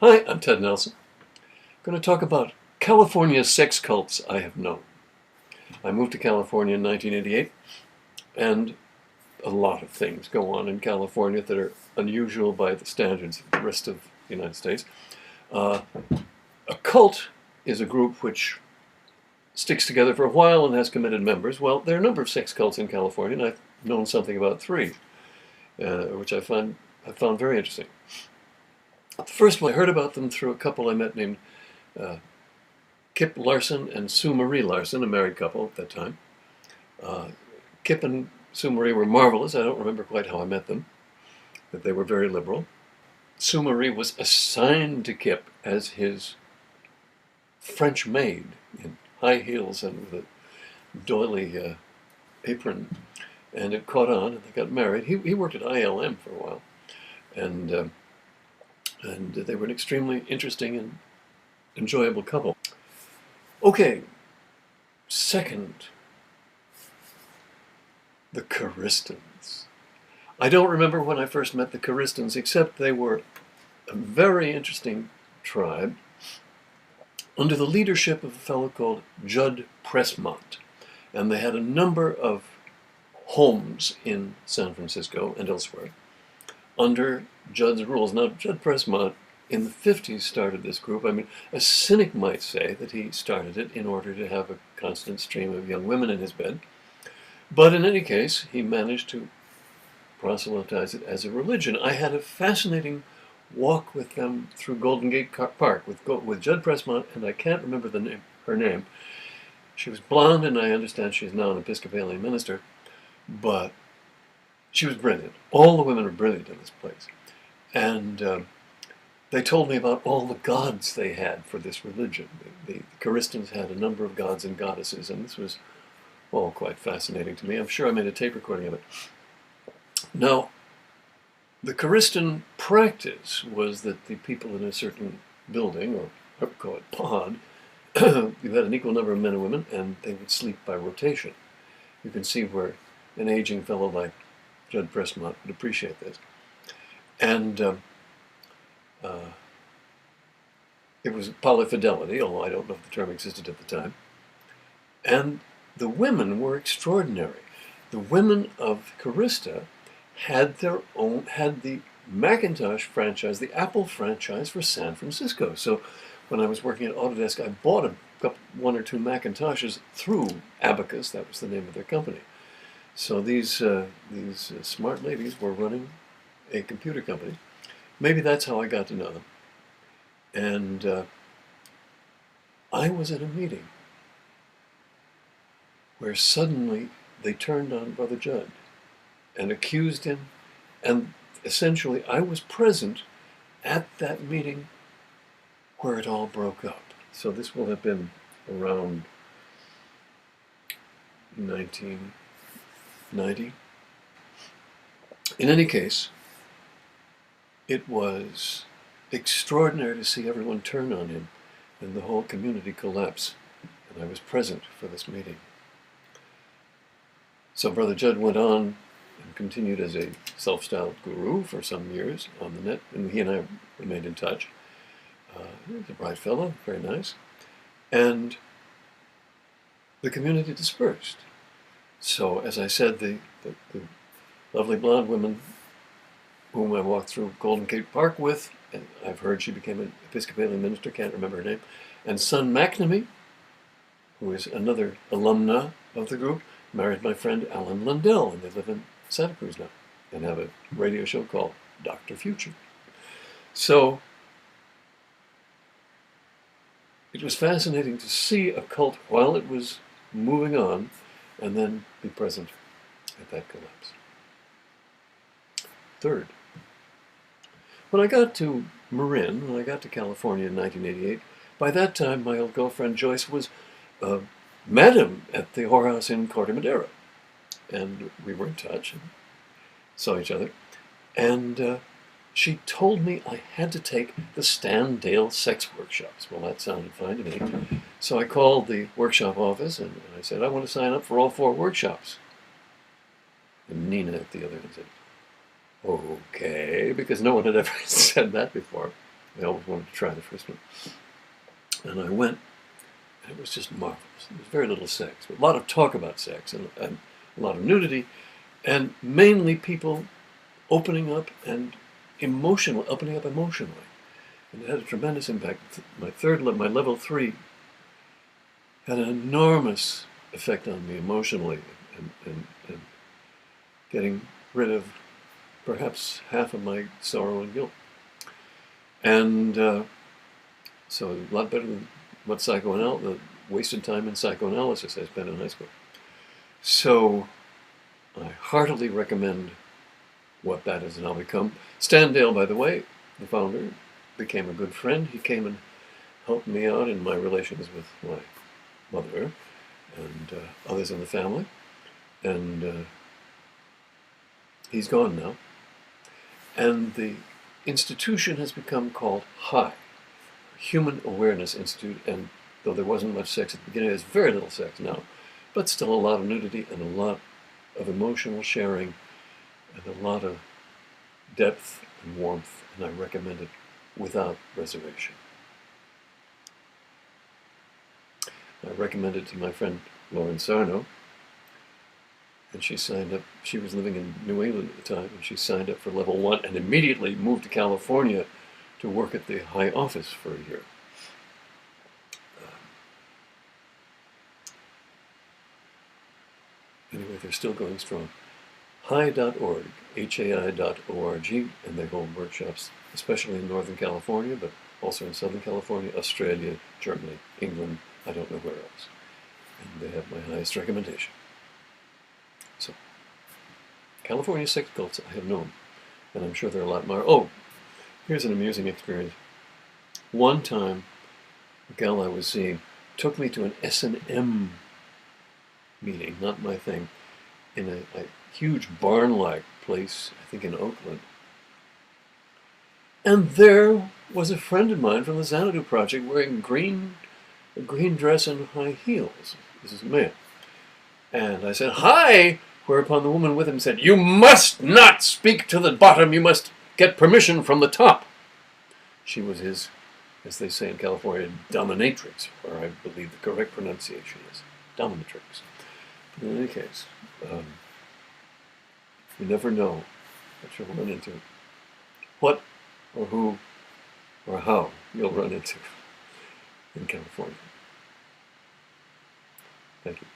Hi, I'm Ted Nelson. I'm going to talk about California sex cults I have known. I moved to California in 1988, and a lot of things go on in California that are unusual by the standards of the rest of the United States. A cult is a group which sticks together for a while and has committed members. Well, there are a number of sex cults in California, and I've known something about three, which I found very interesting. The first one, I heard about them through a couple I met named Kip Larson and Sue Marie Larson, a married couple at that time. Kip and Sue Marie were marvelous. I don't remember quite how I met them, but they were very liberal. Sue Marie was assigned to Kip as his French maid in high heels and with a doily apron, and it caught on, and they got married. He worked at ILM for a while, and they were an extremely interesting and enjoyable couple. Okay, second, the Charistons. I don't remember when I first met the Charistons, except they were a very interesting tribe under the leadership of a fellow called Judd Pressmont. And they had a number of homes in San Francisco and elsewhere under Judd's rules. Now, Judd Pressmont in the 50s started this group. I mean, a cynic might say that he started it in order to have a constant stream of young women in his bed. But in any case, he managed to proselytize it as a religion. I had a fascinating walk with them through Golden Gate Park with Judd Pressmont, and I can't remember her name. She was blonde, and I understand she's now an Episcopalian minister, but she was brilliant. All the women are brilliant in this place. And they told me about all the gods they had for this religion. The Charistons had a number of gods and goddesses, and this was all quite fascinating to me. I'm sure I made a tape recording of it. Now, the Chariston practice was that the people in a certain building, or I would call it pod, you had an equal number of men and women, and they would sleep by rotation. You can see where an aging fellow like Judd Pressmont would appreciate this. And it was polyfidelity, although I don't know if the term existed at the time. And the women were extraordinary. The women of Charista had the Macintosh franchise, the Apple franchise for San Francisco. So when I was working at Autodesk, I bought one or two Macintoshes through Abacus. That was the name of their company. So these smart ladies were running a computer company. Maybe that's how I got to know them. And I was at a meeting where suddenly they turned on Brother Judd and accused him, and essentially I was present at that meeting where it all broke up. So this will have been around 1990. In any case, it was extraordinary to see everyone turn on him and the whole community collapse, and I was present for this meeting. So Brother Judd went on and continued as a self-styled guru for some years on the net, and he and I remained in touch. He was a bright fellow, very nice. And the community dispersed. So, as I said, the lovely blonde woman whom I walked through Golden Gate Park with, and I've heard she became an Episcopalian minister, can't remember her name, and Son McNamee, who is another alumna of the group, married my friend Alan Lundell, and they live in Santa Cruz now and have a radio show called Dr. Future. So it was fascinating to see a cult while it was moving on and then be present at that collapse. Third, when I got to Marin, when I got to California in 1988, by that time my old girlfriend Joyce was madam at the whorehouse in Corte Madera. And we were in touch and saw each other. And she told me I had to take the Stan Dale sex workshops. Well, that sounded fine to me. So I called the workshop office and I said, I want to sign up for all 4 workshops. And Nina at the other end said, okay, because no one had ever said that before. I always wanted to try the first one. And I went, and it was just marvelous. There was very little sex, but a lot of talk about sex, and a lot of nudity, and mainly people opening up opening up emotionally. And it had a tremendous impact. My level 3, had an enormous effect on me emotionally, and getting rid of perhaps half of my sorrow and guilt. And so a lot better than what the wasted time in psychoanalysis I spent in high school. So I heartily recommend What That Is Now Become. Stan Dale, by the way, the founder, became a good friend. He came and helped me out in my relations with my mother and others in the family. And he's gone now. And the institution has become called HAI, Human Awareness Institute, and though there wasn't much sex at the beginning, there's very little sex now, but still a lot of nudity and a lot of emotional sharing and a lot of depth and warmth, and I recommend it without reservation. I recommended it to my friend Lauren Sarno, and she signed up. She was living in New England at the time, and she signed up for level 1 and immediately moved to California to work at the HAI office for a year. Anyway, they're still going strong. HAI.org, HAI.org, and they hold workshops, especially in Northern California, but also in Southern California, Australia, Germany, England, I don't know where else. And they have my highest recommendation. So, California sex cults I have known, and I'm sure there are a lot more. Oh, here's an amusing experience. One time, a gal I was seeing took me to an S&M meeting, not my thing, in a huge barn-like place, I think in Oakland. And there was a friend of mine from the Xanadu Project wearing a green dress and high heels. This is a man. And I said, "Hi!" Whereupon the woman with him said, "You must not speak to the bottom. You must get permission from the top." She was his, as they say in California, dominatrix, or I believe the correct pronunciation is dominatrix. But in any case, you never know what you'll run into. What or who or how you'll run into in California. Thank you.